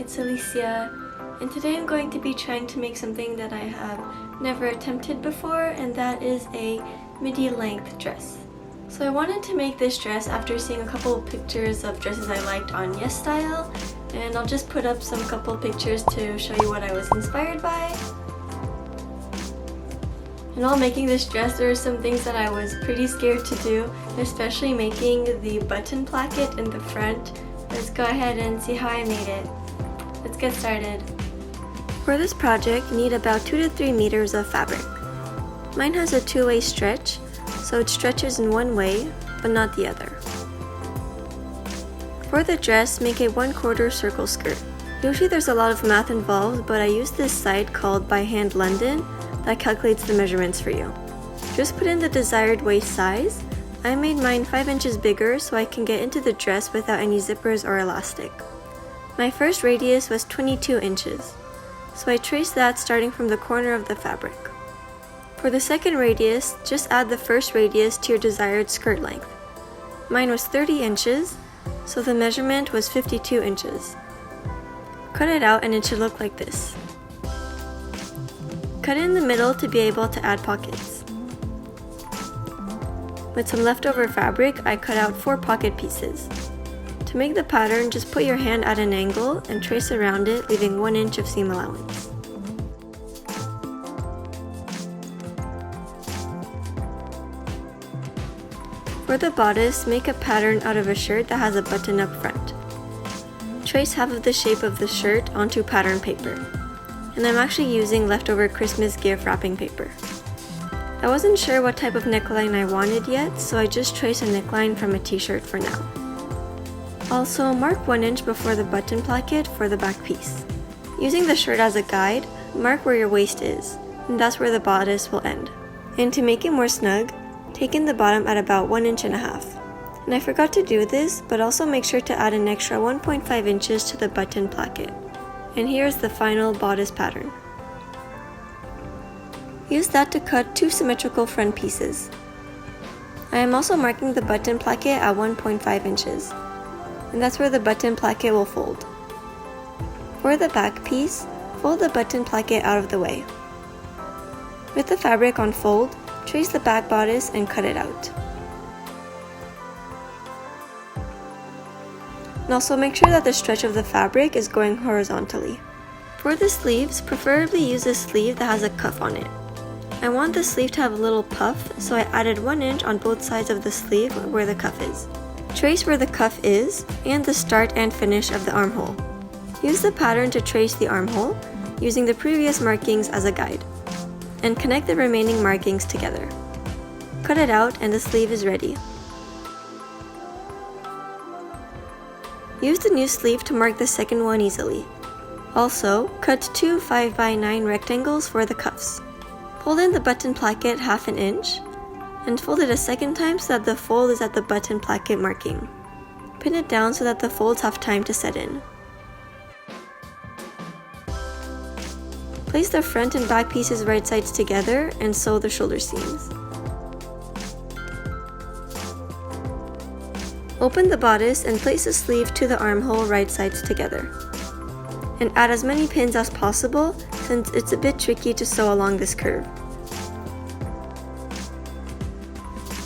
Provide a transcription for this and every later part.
it's Alicia, and today I'm going to be trying to make something that I have never attempted before, and that is a midi length dress. So I wanted to make this dress after seeing a couple of pictures of dresses I liked on YesStyle, and I'll just put up some couple pictures to show you what I was inspired by. And while making this dress, there were some things that I was pretty scared to do, especially making the button placket in the front. Let's go ahead and see how I made it. Let's get started. For this project, you need about 2 to 3 meters of fabric. Mine has a two-way stretch, so it stretches in one way, but not the other. For the dress, make a 1/4 circle skirt. Usually there's a lot of math involved, but I use this site called By Hand London that calculates the measurements for you. Just put in the desired waist size. I made mine 5 inches bigger so I can get into the dress without any zippers or elastic. My first radius was 22 inches, so I traced that starting from the corner of the fabric. For the second radius, just add the first radius to your desired skirt length. Mine was 30 inches, so the measurement was 52 inches. Cut it out and it should look like this. Cut it in the middle to be able to add pockets. With some leftover fabric, I cut out 4 pocket pieces. To make the pattern, just put your hand at an angle and trace around it, leaving 1 inch of seam allowance. For the bodice, make a pattern out of a shirt that has a button up front. Trace half of the shape of the shirt onto pattern paper. And I'm actually using leftover Christmas gift wrapping paper. I wasn't sure what type of neckline I wanted yet, so I just traced a neckline from a t-shirt for now. Also, mark 1 inch before the button placket for the back piece. Using the shirt as a guide, mark where your waist is, and that's where the bodice will end. And to make it more snug, take in the bottom at about 1.5 inches. And I forgot to do this, but also make sure to add an extra 1.5 inches to the button placket. And here's the final bodice pattern. Use that to cut 2 symmetrical front pieces. I am also marking the button placket at 1.5 inches, and that's where the button placket will fold. For the back piece, fold the button placket out of the way. With the fabric on fold, trace the back bodice and cut it out. And also make sure that the stretch of the fabric is going horizontally. For the sleeves, preferably use a sleeve that has a cuff on it. I want the sleeve to have a little puff, so I added 1 inch on both sides of the sleeve where the cuff is. Trace where the cuff is and the start and finish of the armhole. Use the pattern to trace the armhole, using the previous markings as a guide. And connect the remaining markings together. Cut it out and the sleeve is ready. Use the new sleeve to mark the second one easily. Also, cut 2 5x9 rectangles for the cuffs. Fold in the button placket 1/2 inch, and fold it a second time so that the fold is at the button placket marking. Pin it down so that the folds have time to set in. Place the front and back pieces right sides together and sew the shoulder seams. Open the bodice and place the sleeve to the armhole right sides together. And add as many pins as possible since it's a bit tricky to sew along this curve.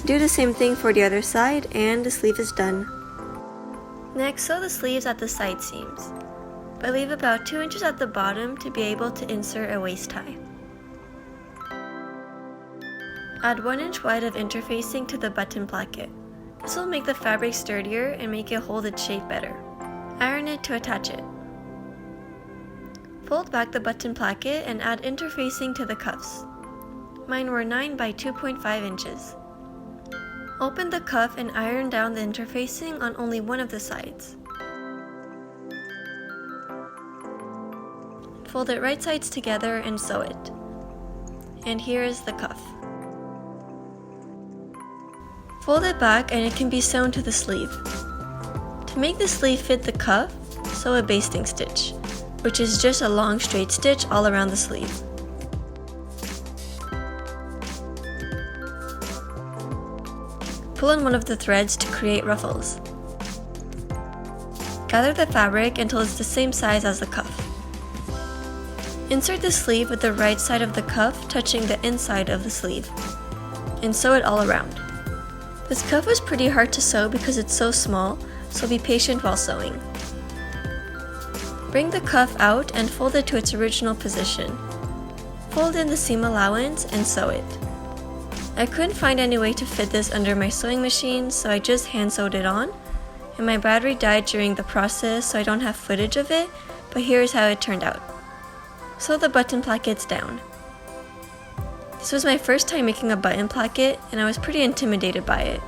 Do the same thing for the other side and the sleeve is done. Next, sew the sleeves at the side seams, but leave about 2 inches at the bottom to be able to insert a waist tie. Add 1 inch wide of interfacing to the button placket. This will make the fabric sturdier and make it hold its shape better. Iron it to attach it. Fold back the button placket and add interfacing to the cuffs. Mine were 9 by 2.5 inches. Open the cuff and iron down the interfacing on only one of the sides. Fold it right sides together and sew it. And here is the cuff. Fold it back and it can be sewn to the sleeve. To make the sleeve fit the cuff, sew a basting stitch, which is just a long straight stitch all around the sleeve. Pull on one of the threads to create ruffles. Gather the fabric until it's the same size as the cuff. Insert the sleeve with the right side of the cuff touching the inside of the sleeve, and sew it all around. This cuff was pretty hard to sew because it's so small, so be patient while sewing. Bring the cuff out and fold it to its original position. Fold in the seam allowance and sew it. I couldn't find any way to fit this under my sewing machine, so I just hand sewed it on, and my battery died during the process, so I don't have footage of it, but here's how it turned out. Sew the button plackets down. This was my first time making a button placket, and I was pretty intimidated by it,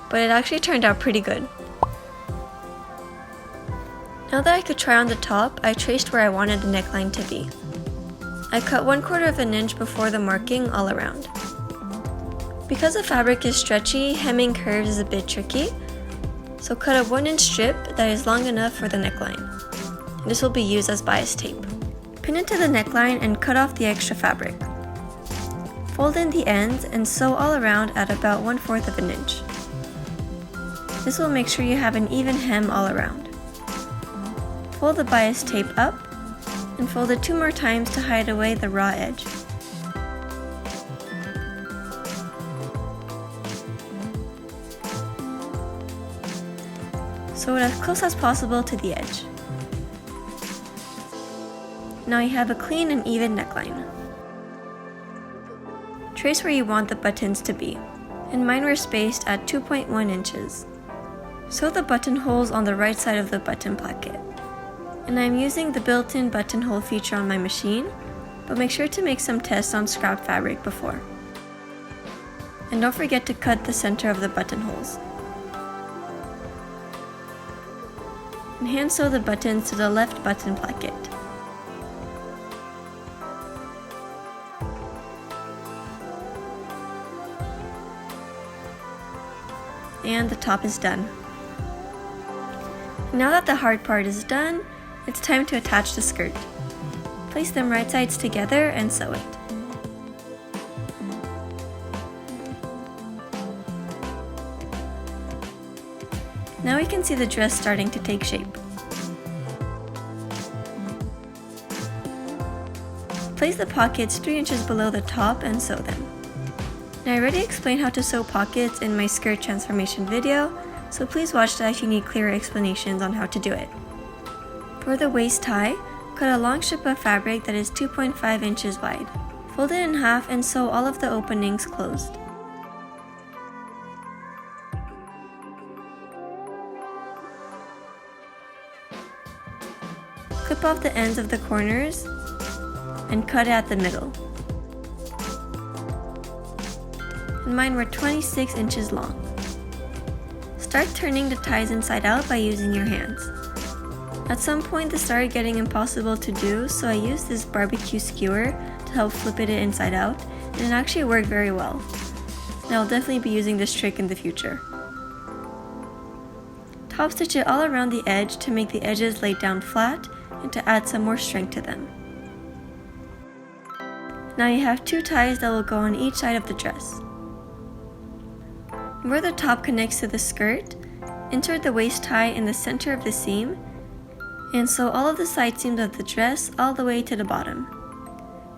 but it actually turned out pretty good. Now that I could try on the top, I traced where I wanted the neckline to be. I cut 1/4 of an inch before the marking all around. Because the fabric is stretchy, hemming curves is a bit tricky, so cut a 1-inch strip that is long enough for the neckline. This will be used as bias tape. Pin it to the neckline and cut off the extra fabric. Fold in the ends and sew all around at about 1/4 of an inch. This will make sure you have an even hem all around. Fold the bias tape up and fold it 2 more times to hide away the raw edge. Sew it as close as possible to the edge. Now you have a clean and even neckline. Trace where you want the buttons to be, and mine were spaced at 2.1 inches. Sew the buttonholes on the right side of the button placket. And I'm using the built-in buttonhole feature on my machine, but make sure to make some tests on scrap fabric before. And don't forget to cut the center of the buttonholes. And hand sew the buttons to the left button placket. And the top is done. Now that the hard part is done, it's time to attach the skirt. Place them right sides together and sew it. Now we can see the dress starting to take shape. Place the pockets 3 inches below the top and sew them. Now I already explained how to sew pockets in my skirt transformation video, so please watch that if you need clearer explanations on how to do it. For the waist tie, cut a long strip of fabric that is 2.5 inches wide. Fold it in half and sew all of the openings closed. Clip off the ends of the corners and cut it at the middle. And mine were 26 inches long. Start turning the ties inside out by using your hands. At some point this started getting impossible to do, so I used this barbecue skewer to help flip it inside out, and it actually worked very well. And I'll definitely be using this trick in the future. Top stitch it all around the edge to make the edges lay down flat and to add some more strength to them. Now you have 2 ties that will go on each side of the dress. Where the top connects to the skirt, insert the waist tie in the center of the seam and sew all of the side seams of the dress all the way to the bottom.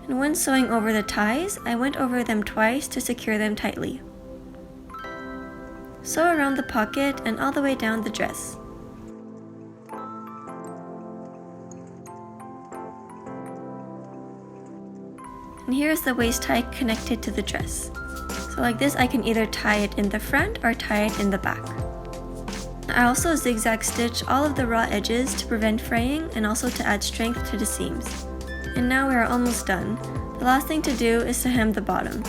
And when sewing over the ties, I went over them twice to secure them tightly. Sew around the pocket and all the way down the dress. And here is the waist tie connected to the dress. So like this, I can either tie it in the front or tie it in the back. I also zigzag stitch all of the raw edges to prevent fraying and also to add strength to the seams. And now we are almost done. The last thing to do is to hem the bottom.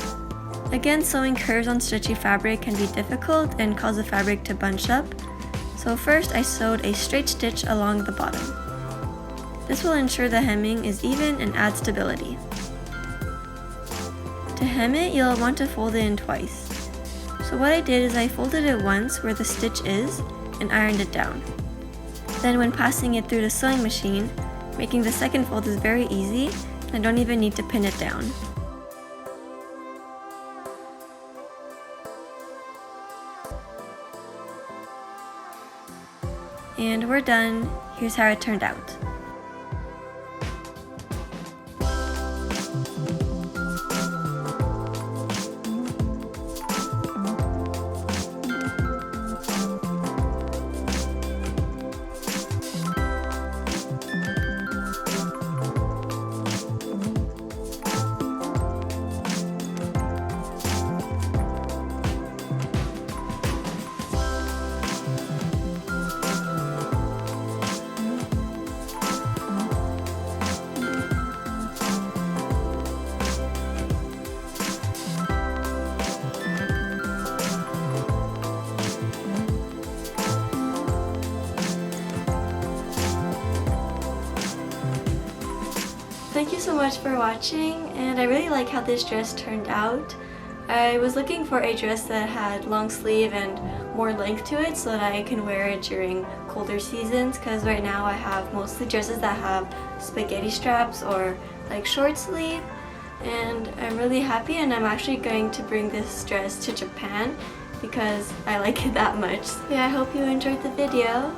Again, sewing curves on stretchy fabric can be difficult and cause the fabric to bunch up. So first I sewed a straight stitch along the bottom. This will ensure the hemming is even and add stability. To hem it, you'll want to fold it in twice. So what I did is I folded it once where the stitch is and ironed it down. Then when passing it through the sewing machine, making the second fold is very easy and I don't even need to pin it down. And we're done. Here's how it turned out. Thank you so much for watching, and I really like how this dress turned out. I was looking for a dress that had long sleeve and more length to it so that I can wear it during colder seasons, because right now I have mostly dresses that have spaghetti straps or like short sleeve, and I'm really happy, and I'm actually going to bring this dress to Japan because I like it that much. So yeah, I hope you enjoyed the video.